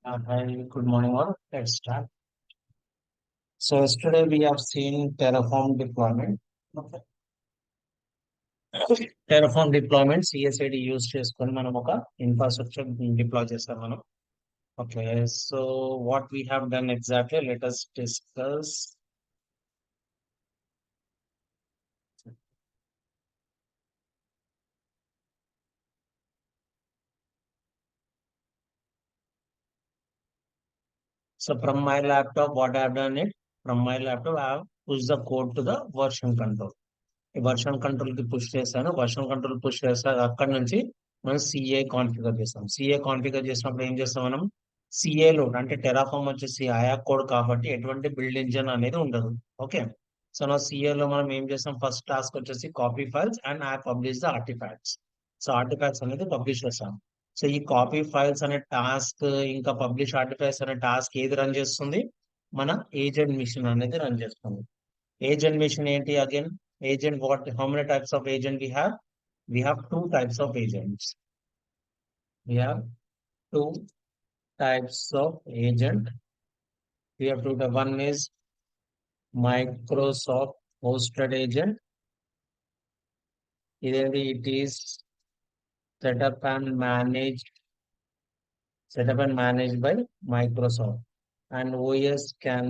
Hi, good morning all. Let's start. So yesterday we have seen Terraform deployment. Okay. Terraform deployment CSID use చేసుకొని మనం ఒక infrastructure deploy చేస్తాం మనం. Okay, so what we have done exactly let us discuss. So from my laptop, what I have done it, from my laptop I have pushed the code to the version control. ఈ version control కి push చేశాను. Version control push చేస్తాను. అక్కడ నుంచి మనం CA configure చేస్తాం. CA configure చేసినప్పుడు ఏం చేస్తాం మనం? సిఏలో అంటే టెరాఫామ్ వచ్చేసి ఆయా కోడ్ కాబట్టి ఎటువంటి బిల్డ్ ఇంజన్ అనేది ఉండదు. ఓకే, సో నా సిఏలో మనం ఏం చేస్తాం? ఫస్ట్ టాస్క్ వచ్చేసి copy files and I publish the artefacts. So artefacts అనేది పబ్లిష్ చేస్తాం. సో ఈ కాపీ ఫైల్స్ అనే టాస్క్ ఇంకా పబ్లిష్ ఆర్టిఫాక్ట్స్ అనే టాస్క్ ఏది రన్ చేస్తుంది? మన ఏజెంట్ మిషన్ అనేది రన్ చేస్తుంది. Agent mission ఏంటి again? Agent what? How many types of agent we have? We have two types of agents. We have two types of agent. We have two. One is Microsoft hosted agent. It is set up and managed, by Microsoft. And OS can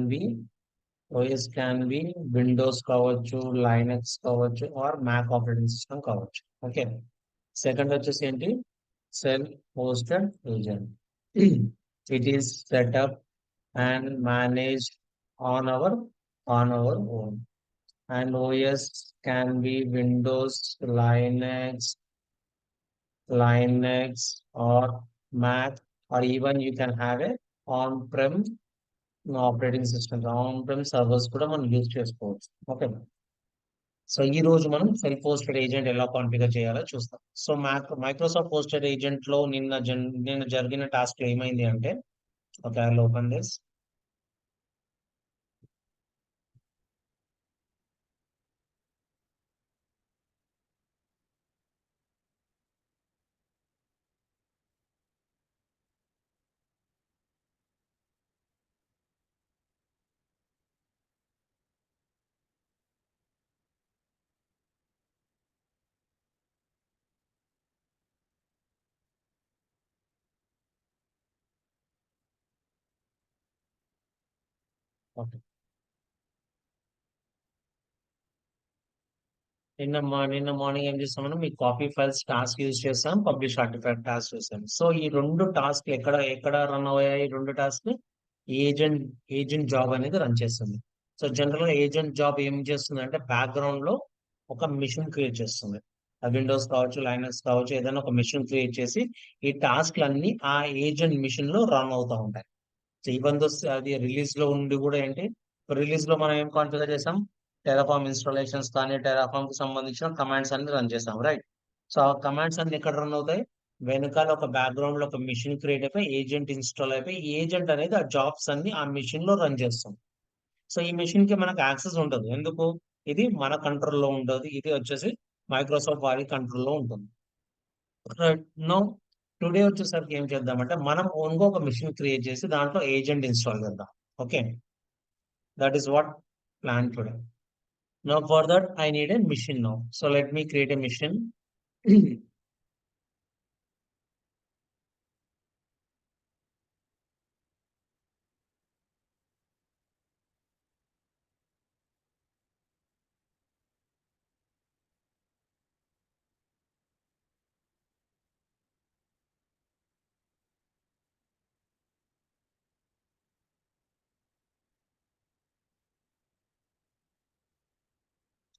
be Windows కావచ్చు, Linux కావచ్చు, or Mac operating system కావచ్చు. Okay, second వచ్చేసి ఏంటి? Self hosted agent. It is set up and managed on our own. And OS can be Windows, Linux or Mac, or even you can have a on-prem operating systems, on prem servers కూడా మనం use చేసుకోవచ్చు. Okay, so ఈ రోజు మనం self hosted agent ఎలా configure చేయాలో చూస్తాం. So Microsoft hosted agent లో నిన్న జరిగిన టాస్క్ ఏమైంది అంటే, okay, I open this. Okay, నిన్న మార్నింగ్ ఏం చేస్తాం మనం? ఈ కాపీ ఫైల్స్ టాస్క్ యూజ్ చేస్తాం, పబ్లిష్ ఆర్టిఫాక్ట్ టాస్క్ చేస్తాం. సో ఈ రెండు టాస్క్ ఎక్కడ ఎక్కడ రన్ అయ్యాయి? ఈ రెండు టాస్క్ ఏజెంట్ ఏజెంట్ జాబ్ అనేది రన్ చేస్తుంది. సో జనరల్ గా ఏజెంట్ జాబ్ ఏం చేస్తుంది అంటే, బ్యాక్గ్రౌండ్ లో ఒక మిషన్ క్రియేట్ చేస్తుంది. విండోస్ కావచ్చు, లైనక్స్ కావచ్చు, ఏదైనా ఒక మిషన్ క్రియేట్ చేసి ఈ టాస్క్లన్నీ ఆ ఏజెంట్ మిషన్ లో రన్ అవుతూ ఉంటాయి. సో ఈవెన్ దో అది రిలీజ్ లో ఉండి కూడా ఏంటి, రిలీజ్ లో మనం ఏం కాన్ఫిగర్ చేసాం? టెరాఫామ్ ఇన్స్టాలేషన్స్ కానీ టెరాఫామ్ కి సంబంధించిన కమాండ్స్ అన్ని రన్ చేసాం, రైట్? సో ఆ కమాండ్స్ అన్ని ఎక్కడ రన్ అవుతాయి? వెనకాల ఒక బ్యాక్గ్రౌండ్ లో ఒక మిషన్ క్రియేట్ అయిపోయి ఏజెంట్ ఇన్స్టాల్ అయిపోయి ఏజెంట్ అనేది ఆ జాబ్స్ అన్ని ఆ మిషన్ లో రన్ చేస్తాం. సో ఈ మిషన్ కి మనకు యాక్సెస్ ఉండదు. ఎందుకు? ఇది మన కంట్రోల్లో ఉండదు. ఇది వచ్చేసి మైక్రోసాఫ్ట్ వారి కంట్రోల్లో ఉంటుంది. నో, టుడే వచ్చేసరికి ఏం చేద్దామంటే, మనం ఓన్గా ఒక మిషన్ క్రియేట్ చేసి దాంట్లో ఏజెంట్ ఇన్స్టాల్ చేద్దాం. Okay, that is what plan today. No, for that I need a machine no. So let me create a machine.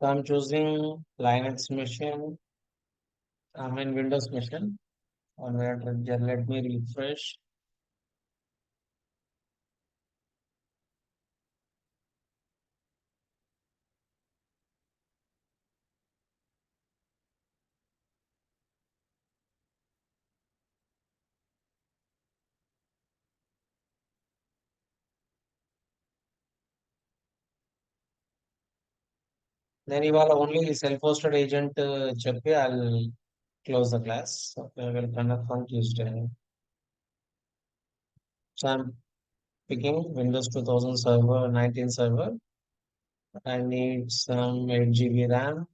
So I'm choosing Linux machine. I'm in Windows machine. On where let me refresh. Then ఇవాళ only self hosted agent చెప్పి I close the class. Will connect from Tuesday. So I'm picking Windows 2000 server, 19 server. I need some 8 GB RAM.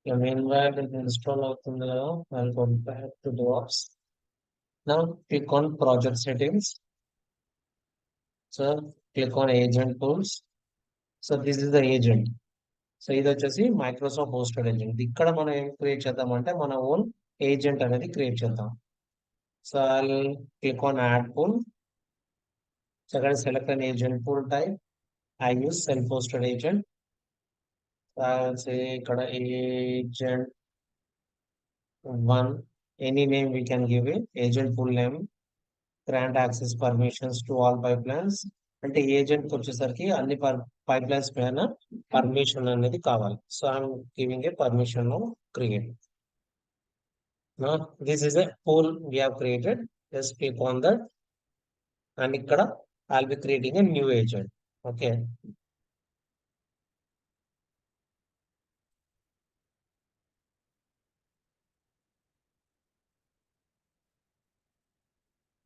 Meanwhile, it install అవుతుంది కదా. I'll go back to DevOps. Now click on project settings. So click on agent tools. So this is the agent. So ఇది వచ్చేసి Microsoft hosted agent. ఇక్కడ మనం ఏం create చేద్దామంటే మన own agent అనేది క్రియేట్ చేద్దాం. So I click on add pool. So అక్కడ select an agent pool type. I use self hosted agent. ఇక్కడ agent one, any name we can give a agent full name, grant access permissions to all pipelines. అంటే agent వచ్చేసరికి అన్ని pipelines పైన permission అనేది కావాలి. So I'm giving a permission create. Now, this is a pool we have created. Just click on that, and ikkada I'll be creating a new agent. Okay.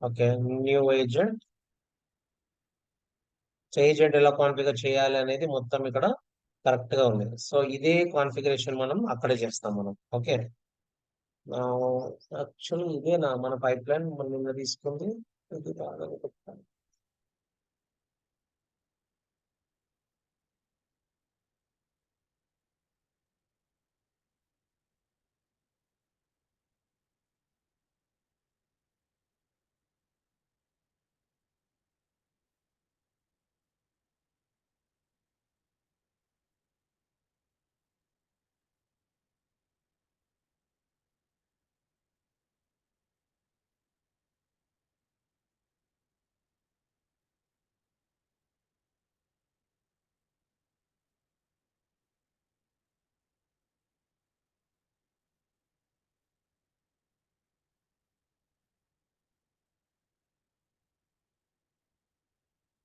Okay. New agent. So agent ఎలా configure చేయాలి అనేది మొత్తం ఇక్కడ correct గా ఉంది. So ఇదే configuration మనం అక్కడే చేస్తాం మనం. ఓకే. యాక్చువల్లీ ఇదే మన పైప్ లైన్ మనం నిన్న తీసుకుంది. ఇది బాగా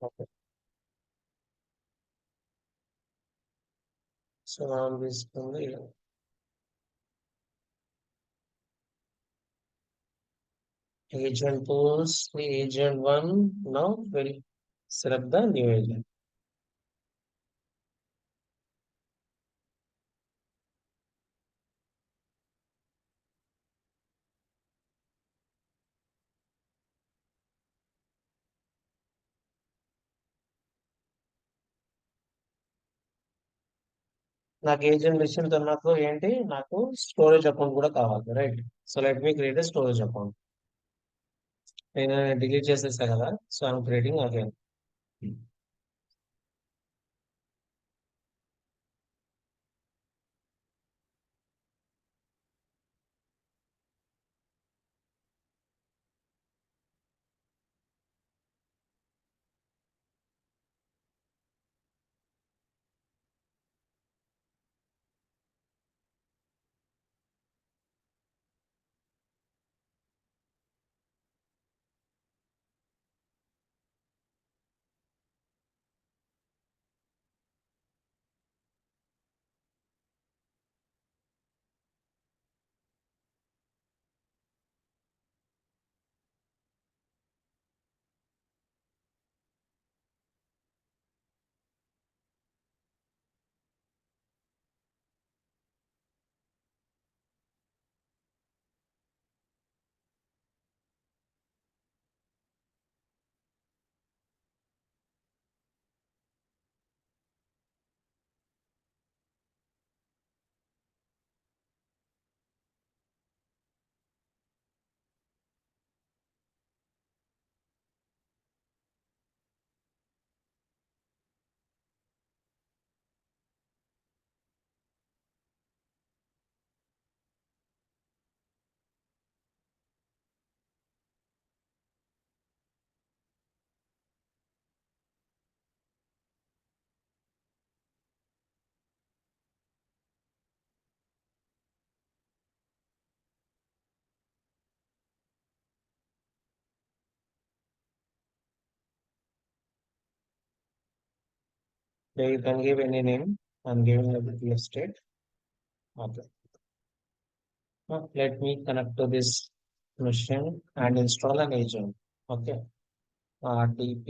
ఓకే. సో మనం తీసుకుంది agent pools, the agent one now will select the new agent. నాకు ఏజెంట్ లిస్ట్ ఉన్నప్పుడు ఏంటి నాకు స్టోరేజ్ అకౌంట్ కూడా కావాలి right. So let me create storage account. నేను డిలీట్ చేసేసా కదా, so I'm creating again. You can give any name. I'm giving a real estate. Okay. Now, let me connect to this machine and install an agent. Okay. RTP.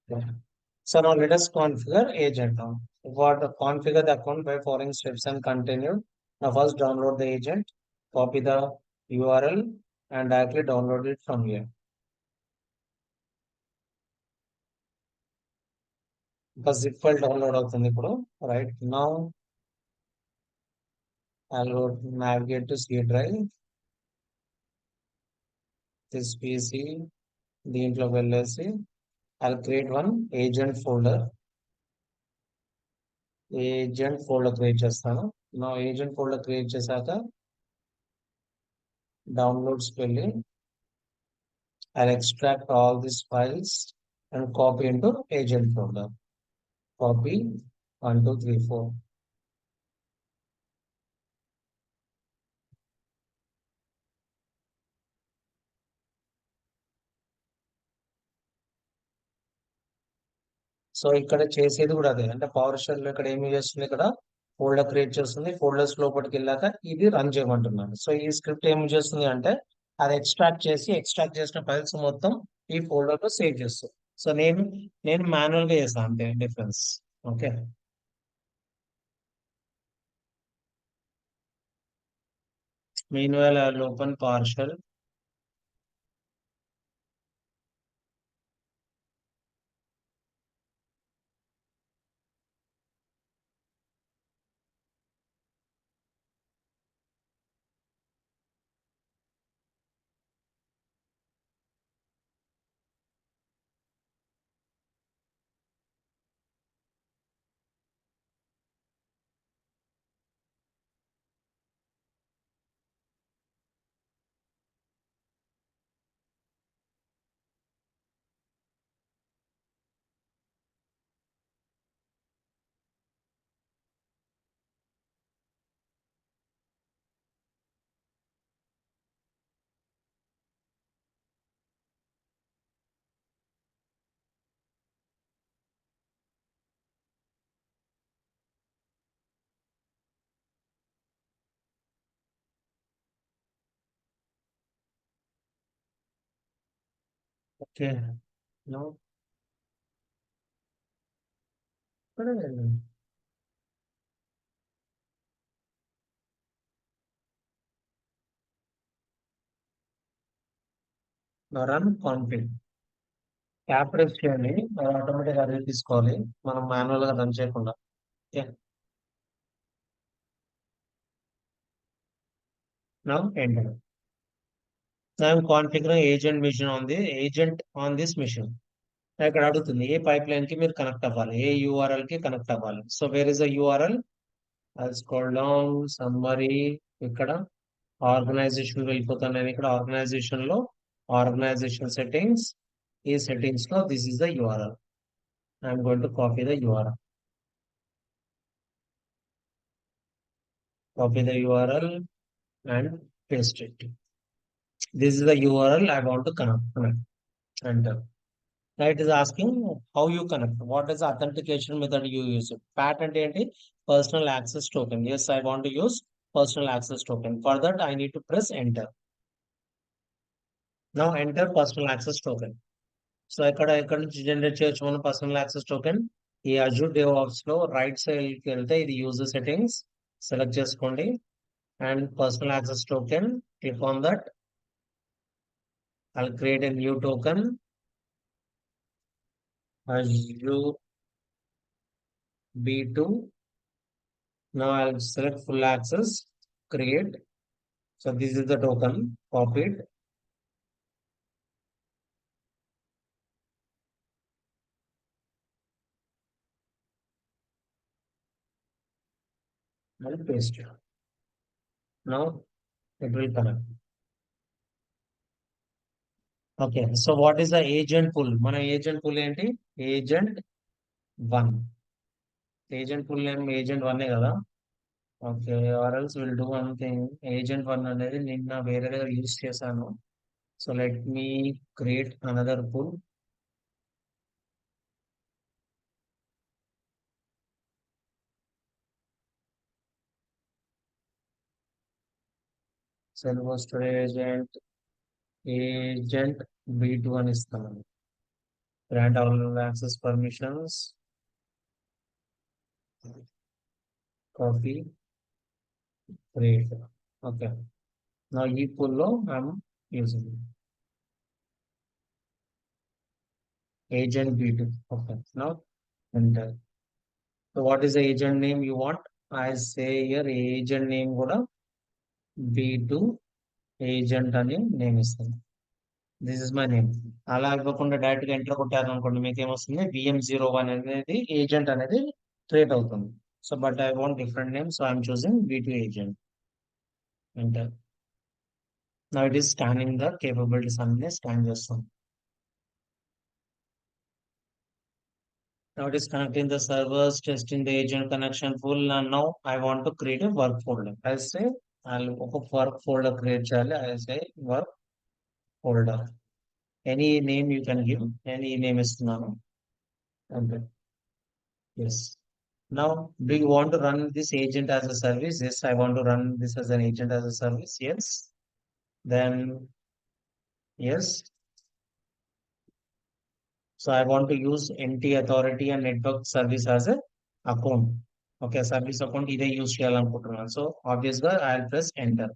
Yeah. So now let us configure agent now. What configure the account by following steps and continue. Now first download the agent, copy the URL and directly download it from here. The zip file download అవుతుంది ఇప్పుడు. Right now I'll go navigate to C drive. This PC దీంట్లో వెళ్ళేసి I'll create one agent folder create చేస్తాను. నా agent folder create చేశాక downloads వెళ్ళి I'll extract all these files and copy into agent folder. Copy 1, 2, 3, 4. So ఇక్కడ చేసేది కూడా అదే అంటే పవర్ షెల్ ఇక్కడ ఏమి చేస్తుంది ఇక్కడ ఫోల్డర్ క్రియేట్ చేస్తుంది ఫోల్డర్స్ లోపలికి వెళ్ళాక ఇది రన్ చేయమంటున్నాను సో ఈ స్క్రిప్ట్ ఏం చేస్తుంది అంటే అది ఎక్స్ట్రాక్ట్ చేసిన ఫైల్స్ మొత్తం ఈ ఫోల్డర్ లో సేవ్ చేస్తుంది సో నేను మాన్యువల్ గా చేస్తాను అంతే difference okay meanwhile I'll open PowerShell. Okay. No. Now run config. Cap press చేయండి అది ఆటోమేటిక్ అదే తీసుకోవాలి మనం మాన్యువల్ గా రన్ చేయకుండా okay now enter I'm configuring agent machine on the agent on this machine ఇక్కడ అడుగుతుంది ఏ పైప్ లైన్ కి మీరు కనెక్ట్ అవ్వాలి ఏ యూఆర్ఎల్ కి కనెక్ట్ అవ్వాలి so where is the URL అది స్క్రోల్ డౌన్ సమ్మరీ ఇక్కడ ఆర్గనైజేషన్ వెళ్ళిపోతాను నేను ఇక్కడ ఆర్గనైజేషన్ లో ఆర్గనైజేషన్ సెట్టింగ్స్ ఈ సెట్టింగ్స్ లో this is the URL I'm going to copy the URL copy the URL and paste it. This is the URL I want to connect. Enter. Now it is asking how you connect. What is the authentication method you use? Patent ఏంటి? Personal access token. Yes, I want to use personal access token. For that, I need to press enter. Now enter personal access token. So ఇక్కడ నుంచి generate చేయొచ్చు మనం personal access token ఈ Azure DevOps లో right side కి వెళ్తే ఇది user settings select చేసుకోండి and personal access token. Click on that. I'll create a new token. Azure B2. Now I'll select full access. Create. So this is the token. Copy it. And paste it. Now it will connect. Okay. So what is the agent pool? Mana agent pool enti? Agent 1. Agent pool name agent 1 kada. Okay. Or else we'll do one thing. Agent 1 అనేది నిన్న వేరేగా use చేశాను. So let me create another pool. Server storage agent B2 అని ఇస్తాను grant all access permissions, copy, create. Okay. Now e pool lo I'm using agent B2. Okay. Now enter. So what is the agent name you want? I say here agent name కూడా B2 agent అని name ఇస్తాను. This is my name. అలా ఇవ్వకుండా direct గా enter కొట్టారు అనుకోండి మీకు ఏమొస్తుంది VM01 అనేది ఏజెంట్ అనేది క్రియేట్ అవుతుంది. So but I want different name, so I'm choosing B2 agent. Enter. Now it is scanning the capabilities అన్ని స్కాన్ చేస్తాం. Now it is connecting the servers, testing the agent connection full, and now I want to create a work folder. I say I'll ఒక work folder create చేయాలి. I say work folder. Any name you can give. Any name ఇస్తున్నాను. Okay. Yes. Now, do you want to run this agent as a service? Yes, I want to run this as an agent as a service. Yes. Then, yes. So I want to use NT authority and network service as a account. Okay, service account ఇదే use చేయాలనుకుంటున్నాను. So obvious గా I press enter.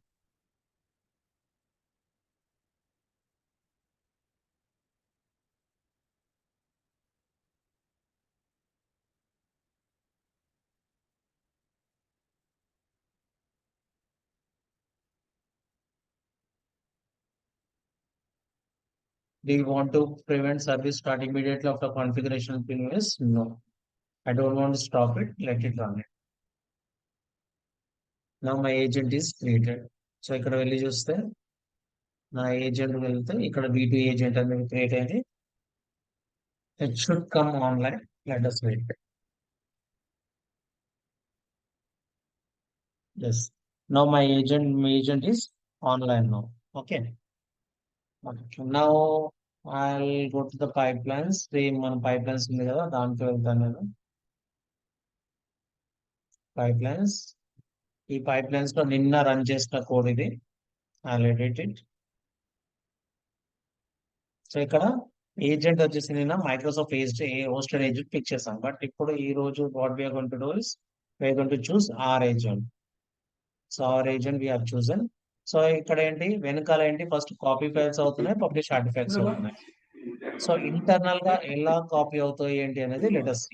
Do you want to prevent service start immediately after configuration finishes? No. I don't want to stop it. Let it run it. Now my agent is created. So ఇక్కడ వెళ్ళి చూస్తే నా agent వెళ్తే ఇక్కడ B2 agent అనేది create అయింది. It should come online. Let us wait. Yes. Now my agent is online now. Okay. Okay. Now I'll go to the pipelines. Same మన pipelines ఉంది కదా దాంట్లో వెళ్తాను నేను. Pipelines. ఈ pipelines లో నిన్న రన్ చేసిన కోడ్ ఇది. I'll edit it. సో ఇక్కడ ఏజెంట్ వచ్చేసి నిన్న మైక్రోసాఫ్ట్ హోస్టెడ్ ఏజెంట్ పిక్ చేసాం. బట్ ఇప్పుడు ఈ రోజు what we're going to do is we're going to choose our agent. So our agent we're chosen. So ఇక్కడ ఏంటి వెనకాల ఏంటి ఫస్ట్ కాపీ ఫైల్స్ అవుతున్నాయి, పబ్లిష్ ఆర్టిఫాక్ట్స్ అవుతున్నాయి. సో ఇంటర్నల్ గా ఎలా కాపీ అవుతాయి ఏంటి అనేది లెటర్స్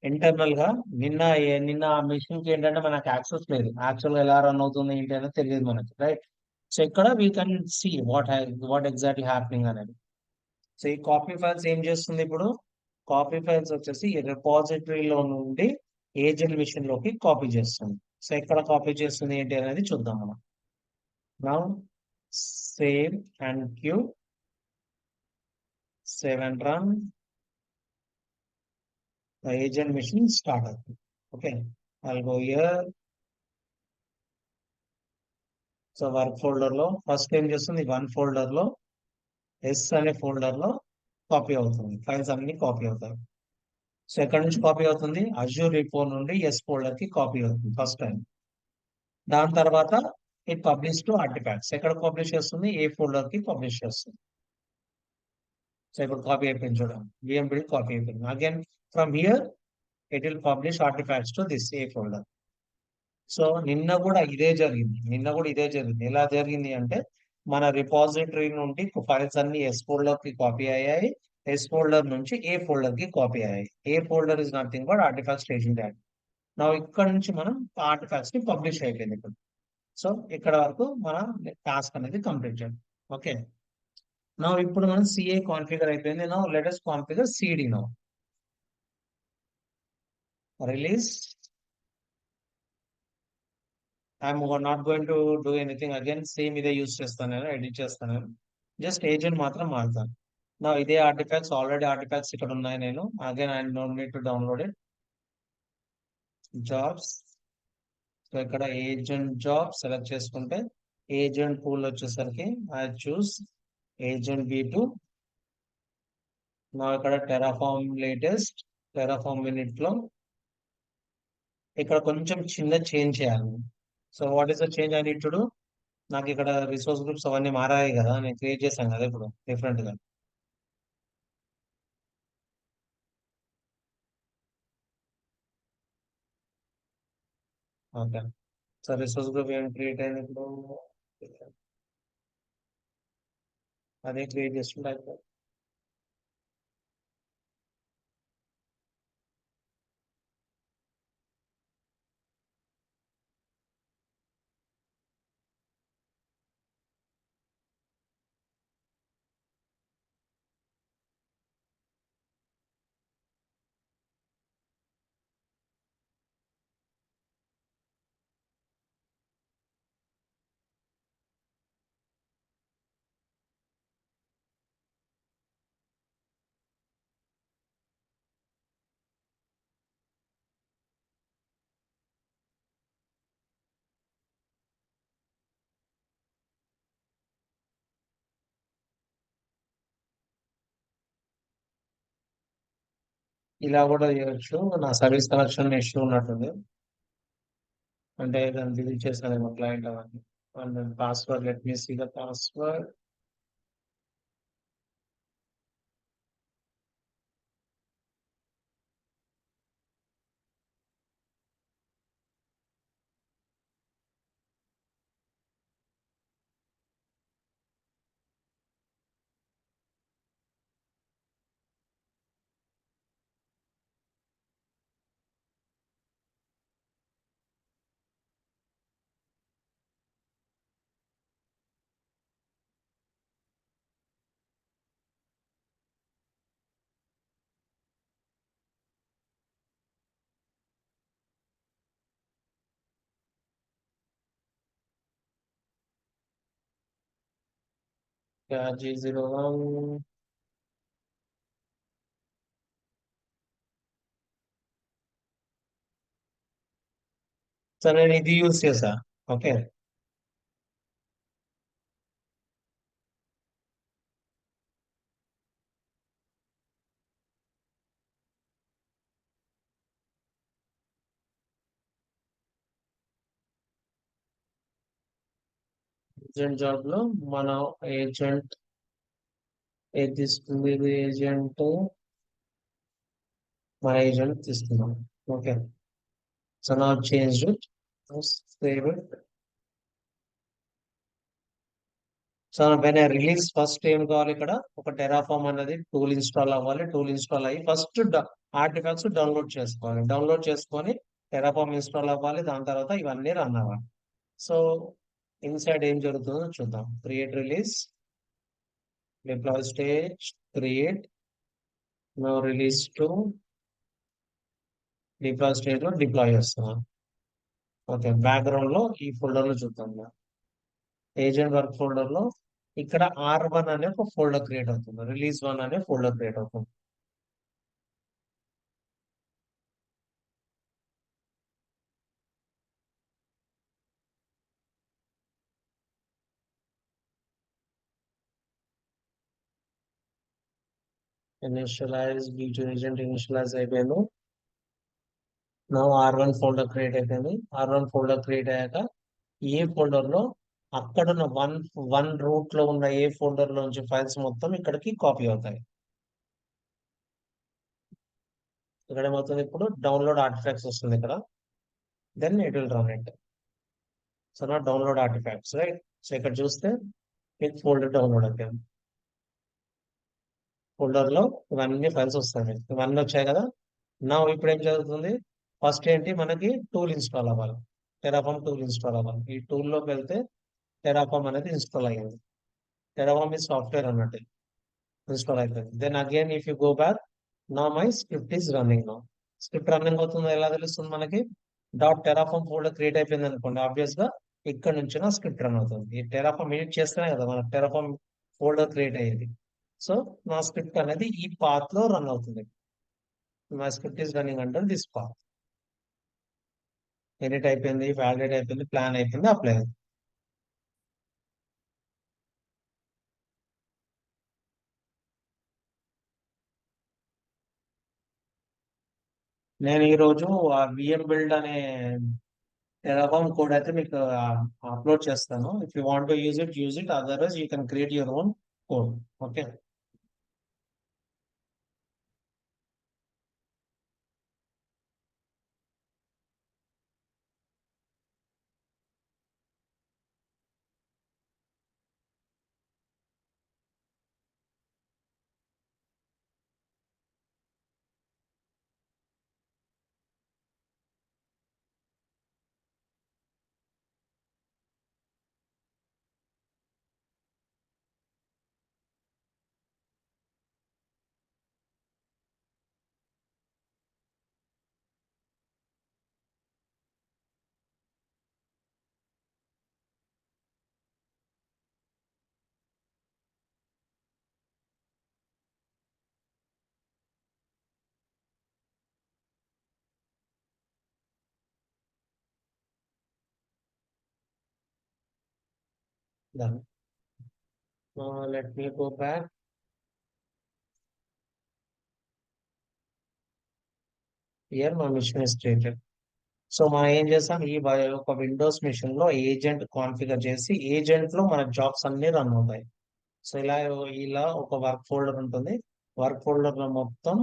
ఇంటర్నల్ గా నిన్న మిషన్ కి ఏంటంటే మనకు యాక్సెస్ లేదు. యాక్చువల్ గా ఎలా రన్ అవుతుంది ఏంటి అనేది తెలియదు మనకి, రైట్? సో ఇక్కడ we can see what exactly happening అనేది. సో ఈ కాపీ ఫైల్స్ ఏం చేస్తుంది ఇప్పుడు? కాపీ ఫైల్స్ వచ్చేసి ఈ రిపాజిటరీలో నుండి ఏజెంట్ మిషన్ లోకి కాపీ చేస్తుంది. సో ఎక్కడ కాపీ చేస్తుంది ఏంటి అనేది చూద్దాం మనం. Now save and queue, save and run. The agent machine started. Okay, I'll go here. So work folder లో ఫస్ట్ ఏం చేస్తుంది, వన్ ఫోల్డర్ లో ఎస్ అనే ఫోల్డర్ లో కాపీ అవుతుంది, ఫైల్స్ అన్ని కాపీ అవుతాయి. సో ఎక్కడి నుంచి కాపీ అవుతుంది? అజ్యూర్ రిపో నుండి ఎస్ ఫోల్డర్ కి కాపీ అవుతుంది ఫస్ట్ టైం. దాని తర్వాత ఇట్ పబ్లిష్ టు ఆర్టిఫాక్ట్స్. ఎక్కడ పబ్లిష్ చేస్తుంది? ఏ ఫోల్డర్ కి పబ్లిష్ చేస్తుంది. సో ఇప్పుడు కాపీ అయిపోయింది చూడండి, VMBD కాపీ అయిపోయింది. Again from here it will publish artefacts to this A folder. So నిన్న కూడా ఇదే జరిగింది. ఎలా జరిగింది అంటే మన రిపాజిటరీ నుండి ఫైల్స్ అన్ని ఎస్ ఫోల్డర్ కి కాపీ అయ్యాయి, ఎస్ ఫోల్డర్ నుంచి ఏ ఫోల్డర్ కి కాపీ అయ్యాయి. A folder is nothing but artifacts station dot. నా ఇక్కడ నుంచి మనం ఆర్టిఫాక్ట్స్ ని పబ్లిష్ అయిపోయింది ఇప్పుడు. సో ఇక్కడ వరకు మన టాస్క్ అనేది కంప్లీట్ చేయాలి. ఓకే, నా ఇప్పుడు మనం సిఏ కాన్ఫిగర్ అయిపోయింది. నా let us configure CD. Now release. I'm not going to do anything again. Same ఇదే యూస్ చేస్తాను నేను, ఎడిట్ చేస్తాను నేను. జస్ట్ ఏజెంట్ మాత్రం మారుతాను. నా ఇదే ఆర్టిఫాక్ట్స్, ఆల్రెడీ ఆర్టిఫాక్ట్స్ ఇక్కడ ఉన్నాయి. నేను again I don't need to download it. Jobs. So ఇక్కడ ఏజెంట్ జాబ్ సెలెక్ట్ చేసుకుంటే ఏజెంట్ పూల్ వచ్చేసరికి ఐ చూస్ ఏజెంట్ B2. నా ఇక్కడ టెరాఫార్మ్ లేటెస్ట్, టెరాఫార్మ్ మినిట్ లో ఇక్కడ కొంచెం చిన్న చేంజ్ చేయాలి. So what is the change I need to do? నాకు ఇక్కడ రిసోర్స్ గ్రూప్స్ అవన్నీ మారాయి కదా, నేను క్రియేట్ చేశాను కదా ఇప్పుడు డిఫరెంట్ గా. ఓకే. సో రిసోర్స్ గ్రూప్ ఏం క్రియేట్ అయింది ఇప్పుడు? అదే క్రియేట్ చేస్తుంటే అయిపోతుంది. ఇలా కూడా చేయొచ్చు. నా సర్వీస్ కనెక్షన్ ఇష్యూ ఉన్నట్టుంది. అంటే దాన్ని డిలీట్ చేస్తానేమో క్లయింట్ అవన్నీ. And password, let me see the password. G01. సరే, నేను ఇది యూస్ చేసా. ఓకే. ఏజెంట్ జాబ్ లో మనం ఏజెంట్ ఏది తీసుకుంది? ఇది ఏజెంట్, మన ఏజెంట్ తీసుకున్నాం. ఓకే. సో నా change it, save it. So పైన రిలీజ్ ఫస్ట్ ఏం కావాలి ఇక్కడ? ఒక టెరాఫామ్ అనేది టూల్ ఇన్స్టాల్ అవ్వాలి. టూల్ ఇన్స్టాల్ అయ్యి ఫస్ట్ ఆర్టిఫాక్ట్స్ డౌన్లోడ్ చేసుకోవాలి. డౌన్లోడ్ చేసుకొని టెరాఫామ్ ఇన్స్టాల్ అవ్వాలి. దాని తర్వాత ఇవన్నీ రన్ అవ్వాలి. సో ఇన్సైడ్ ఏం జరుగుతుందో చూద్దాం. Create release, deploy stage, create, no release two, deploy stage లో డిప్లాయ్ చేస్తున్నాం. ఓకే. బ్యాక్గ్రౌండ్ లో ఈ ఫోల్డర్ లో చూద్దాం. ఏజెంట్ వర్క్ ఫోల్డర్ లో ఇక్కడ R1 అనే ఒక ఫోల్డర్ క్రియేట్ అవుతుంది. రిలీజ్ 1 అనే ఫోల్డర్ క్రియేట్ అవుతుంది. ఇనిషియలైజ్ B2 ఏజెంట్ ఇనిషియలైజ్ అయిపోయింది. నా R1 ఫోల్డర్ క్రియేట్ అయిపోయింది. R1 ఫోల్డర్ క్రియేట్ అయ్యాక ఏ ఫోల్డర్ లో అక్కడ ఉన్న వన్ వన్ రూట్ లో ఉన్న ఏ ఫోల్డర్ లోంచి ఫైల్స్ మొత్తం ఇక్కడికి కాపీ అవుతాయి. ఇక్కడ ఏమవుతుంది? ఇప్పుడు డౌన్లోడ్ ఆర్టిఫాక్ట్స్ వస్తుంది ఇక్కడ. Then it will run it. So నా డౌన్లోడ్ ఆర్టిఫాక్ట్స్, రైట్. సో ఇక్కడ చూస్తే మీకు ఫోల్డర్ డౌన్లోడ్ అయిపోయింది. ఫోల్డర్ లో ఇవన్నీ ఫైల్స్ వస్తాయి. ఇవన్నీ వచ్చాయి కదా. నా ఇప్పుడు ఏం జరుగుతుంది? ఫస్ట్ ఏంటి, మనకి టూల్ ఇన్స్టాల్ అవ్వాలి. టెరాఫామ్ టూల్ ఇన్స్టాల్ అవ్వాలి. ఈ టూల్ లోకి వెళ్తే టెరాఫామ్ అనేది ఇన్స్టాల్ అయ్యింది. టెరాఫామ్ ఈ సాఫ్ట్వేర్ అన్నట్టు ఇన్స్టాల్ అయిపోయింది. Then again if you go back, నా మై స్క్రిప్ట్ ఈస్ రన్నింగ్. నా స్క్రిప్ట్ రన్నింగ్ అవుతుందో ఎలా తెలుస్తుంది మనకి? డాట్ టెరాఫామ్ ఫోల్డర్ క్రియేట్ అయిపోయింది అనుకోండి, ఆబ్వియస్ గా ఇక్కడ నుంచి నా స్క్రిప్ట్ రన్ అవుతుంది. ఈ టెరాఫామ్ ఎడిట్ చేస్తేనే కదా మన టెరాఫామ్ ఫోల్డర్ క్రియేట్ అయ్యేది. సో నా స్క్రిప్ట్ అనేది ఈ పాత్ లో రన్ అవుతుంది. My script is running under this path. Edit అయిపోయింది, వ్యాలిడేట్ అయిపోయింది, ప్లాన్ అయిపోయింది, అప్లై అయింది. నేను ఈ రోజు ఆ విఎం బిల్డ్ అనే టెరాఫామ్ కోడ్ అయితే మీకు అప్లోడ్ చేస్తాను. If you want to use it, otherwise you can create your own code. Okay. Done. Let me go back. Here my mission is created. So మనం ఏం చేస్తాం, ఒక విండోస్ మిషన్ లో agent configure చేసి agent లో మన jobs అన్ని run అవుతాయి. సో ఇలా ఒక వర్క్ ఫోల్డర్ ఉంటుంది. వర్క్ ఫోల్డర్ లో మొత్తం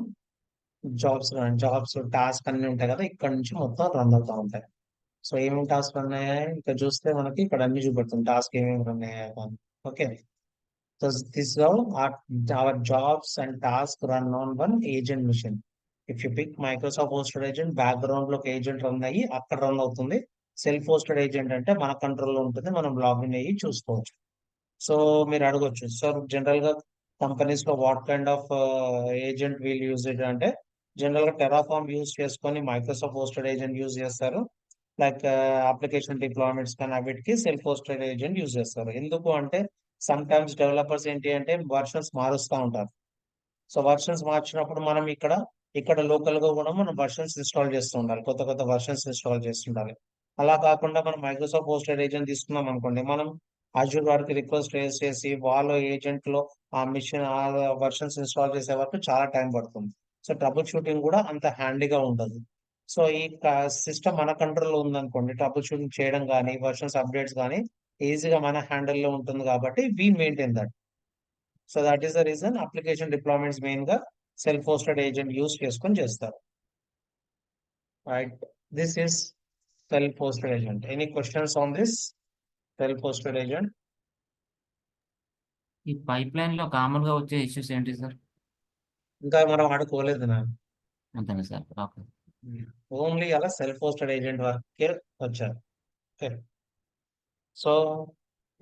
జాబ్స్ టాస్క్ అన్ని ఉంటాయి కదా, ఇక్కడ నుంచి మొత్తం రన్ అవుతా ఉంటాయి. సో ఏమేమి టాస్క్ రన్ అయ్యాయి ఇక్కడ చూస్తే మనకి ఇక్కడ అన్ని చూపెడుతుంది, టాస్క్ ఏమేమి రన్ అయ్యాయి అని. Okay. So this how our jobs and tasks run on one agent machine. If you pick Microsoft hosted agent, background లో ఒక ఏజెంట్ రన్ అయ్యి అక్కడ రన్ అవుతుంది. సెల్ఫ్ హోస్టెడ్ ఏజెంట్ అంటే మన కంట్రోల్ లో ఉంటుంది, మనం లాగిన్ అయ్యి చూసుకోవచ్చు. సో మీరు అడగొచ్చు, సార్ జనరల్ గా కంపెనీస్ లో what kind of agent we'll use it అంటే, జనరల్ గా టెరాఫామ్ యూజ్ చేసుకొని మైక్రోసాఫ్ట్ హోస్టెడ్ ఏజెంట్ యూజ్ చేస్తారు. లైక్ అప్లికేషన్ డిప్లాయ్మెంట్స్ కానీ వీటికి సెల్ఫ్ హోస్టెడ్ ఏజెంట్ యూజ్ చేస్తారు. ఎందుకు అంటే సమ్ టైమ్స్ డెవలపర్స్ ఏంటి అంటే వర్షన్స్ మారుస్తూ ఉంటారు. సో వర్షన్స్ మార్చినప్పుడు మనం ఇక్కడ లోకల్ గా కూడా మనం వర్షన్స్ ఇన్స్టాల్ చేస్తూ ఉండాలి, కొత్త కొత్త వర్షన్స్ ఇన్స్టాల్ చేస్తుండాలి. అలా కాకుండా మనం మైక్రోసాఫ్ట్ హోస్టెడ్ ఏజెంట్ తీసుకున్నాం అనుకోండి, మనం అజూర్ వారికి రిక్వెస్ట్ రేస్ చేసి వాళ్ళ ఏజెంట్ లో ఆ వర్షన్స్ ఇన్స్టాల్ చేసే వరకు చాలా టైం పడుతుంది. సో ట్రబుల్ షూటింగ్ కూడా అంత హ్యాండీగా ఉండదు. సో ఈ సిస్టమ్ మన కంట్రోల్లో ఉందనుకోండి, ట్రబుల్ షూటింగ్ చేయడం కానీ వర్షన్స్ అప్డేట్స్ కానీ ఈజీగా మన హ్యాండిల్లో ఉంటుంది కాబట్టి we maintain that. So that is the reason application deployments main గా సెల్ఫ్ హోస్టెడ్ ఏజెంట్ యూస్ చేసుకొని చేస్తారు. Right. This is self hosted agent. Any questions on this self hosted agent? ఈ పైప్ లైన్ లో కామన్ గా వచ్చే issues ఏంటి sir? ఇంకా మనం ఆడుకోలేదు నా, అంతేనా సార్? ఓకే. ఓన్లీ అలా సెల్ఫ్ హోస్టెడ్ ఏజెంట్ వరకే వచ్చారు. ఓకే. సో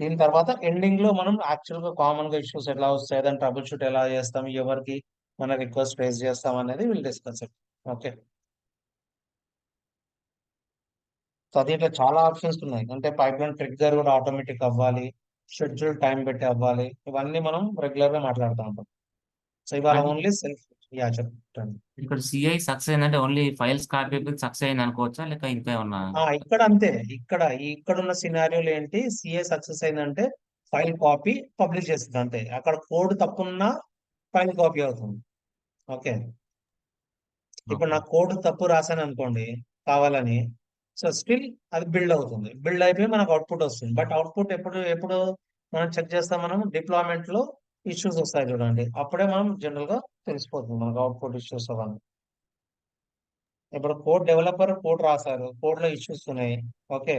దీని తర్వాత ఎండింగ్ లో మనం యాక్చువల్ గా కామన్ గా ఇష్యూస్ ఎట్లా వస్తాయి, దాన్ని ట్రబుల్ షూట్ ఎలా చేస్తాం, ఎవరికి మన రిక్వెస్ట్ రేస్ చేస్తాం అనేది will discuss it. Okay. So దీంట్లో చాలా ఆప్షన్స్ ఉన్నాయి. అంటే పైప్ లైన్ ట్రిగ్గర్ కూడా ఆటోమేటిక్ అవ్వాలి, షెడ్యూల్ టైం పెట్టి అవ్వాలి, ఇవన్నీ మనం రెగ్యులర్ గా మాట్లాడుతూ ఉంటాం. సో ఇవాళ అంటే ఓన్లీ సెల్ఫ్. యా చెప్పండి. ఇక్కడ సిఐ సక్సెస్ అయిందంటే ఓన్లీ ఫైల్స్ కాపీ సక్సెస్ అయింది అనుకోవచ్చా, లేక ఇంకా ఏమన్నా? ఇక్కడ అంతే. ఇక్కడున్న సినారియోలు ఏంటి, సిఏ సక్సెస్ అయిందంటే ఫైల్ కాపీ పబ్లిష్ చేస్తుంది అంతే. అక్కడ కోడ్ తప్పున్నా ఫైల్ కాపీ అవుతుంది. ఓకే. ఇప్పుడు ఓకే. నా కోడ్ తప్పు రాశాను అనుకోండి కావాలని, సో స్టిల్ అది బిల్డ్ అవుతుంది, బిల్డ్ అయిపోయి మనకు అవుట్పుట్ వస్తుంది. బట్ అవుట్పుట్ ఎప్పుడు ఎప్పుడు మనం చెక్ చేస్తాం, మనం డిప్లాయ్మెంట్ లో ఇష్యూస్ వస్తాయి చూడండి, అప్పుడే మనం జనరల్ గా తెలిసిపోతుంది మనకు అవుట్పుట్ ఇష్యూస్ అవన్నీ. ఇప్పుడు డెవలపర్ కోడ్ రాశారు, కోడ్ లో ఇష్యూస్ ఉన్నాయి. ఓకే.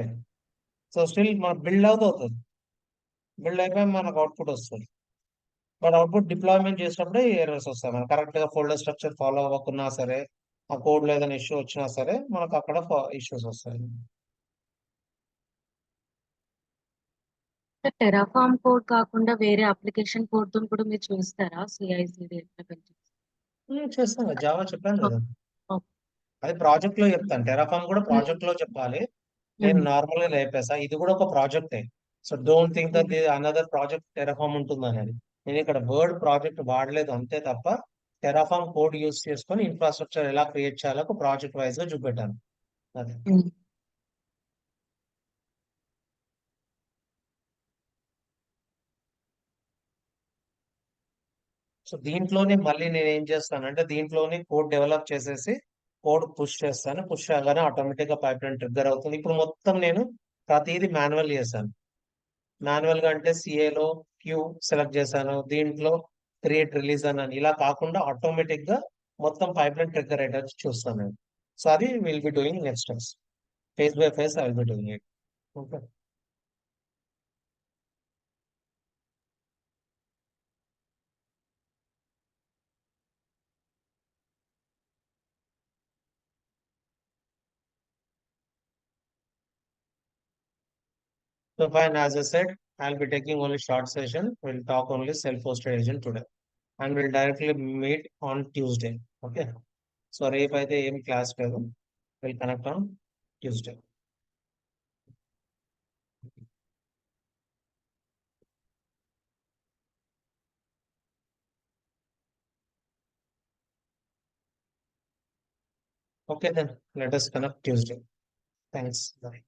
సో స్టిల్ మన బిల్డ్ అవుతుంది, బిల్డ్ అయిపోయి మనకు అవుట్పుట్ వస్తుంది. బట్ అవుట్పుట్ డిప్లాయ్మెంట్ చేసినప్పుడే ఎర్రర్స్ వస్తాయి. మనం కరెక్ట్ గా ఫోల్డర్ స్ట్రక్చర్ ఫాలో అవ్వకున్నా సరే, ఆ కోడ్ లో ఏదైనా ఇష్యూ వచ్చినా సరే మనకు అక్కడ ఇష్యూస్ వస్తాయి. టెరాఫామ్ కోడ్ కాకుండా వేరే అప్లికేషన్ కోడ్ తో కూడా మీరు చూస్తారా సిఐసిడి ఎట్లా పెంచి? చేస్తాం కదా, జావా చెప్పాను కదా, అది ప్రాజెక్ట్ లో చెప్తాను. టెరాఫామ్ కూడా ప్రాజెక్ట్ లో చెప్పాలి. నేను నార్మల్ గా లేపేసా, ఇది కూడా ఒక ప్రాజెక్టే. So don't think that another project Terraform ఉంటుంది అనేది. నేను ఇక్కడ వర్డ్ ప్రాజెక్ట్ వాడలేదు అంతే తప్ప, టెరాఫామ్ కోడ్ యూస్ చేసుకొని ఇన్ఫ్రాస్ట్రక్చర్ ఎలా క్రియేట్ చేయాలో ఒక ప్రాజెక్ట్ వైజ్ గా చూపెట్టాను. అది. సో దీంట్లోనే మళ్ళీ నేను ఏం చేస్తానంటే, దీంట్లోనే కోడ్ డెవలప్ చేసేసి కోడ్ పుష్ చేస్తాను. పుష్ చేయగానే ఆటోమేటిక్ గా పైప్ లైన్ ట్రిగ్గర్ అవుతుంది. ఇప్పుడు మొత్తం నేను ప్రతిదీ మాన్యువల్ చేశాను. మాన్యువల్ గా అంటే సిఏలో క్యూ సెలెక్ట్ చేశాను, దీంట్లో క్రియేట్ రిలీజ్ అన్నాను. ఇలా కాకుండా ఆటోమేటిక్ గా మొత్తం పైప్ లైన్ ట్రిగ్గర్ అయ్యేటట్టు చూస్తాను నేను. సో అది will be doing next steps. Face by face I will be doing it. Okay. So fine, as I said, I'll be taking only short session. We'll talk only self-hosted agent today, and we'll directly meet on Tuesday. Okay. So రేపు అయితే ఏం class లేదు. We'll connect on Tuesday. Okay then, let us connect Tuesday. Thanks. Bye.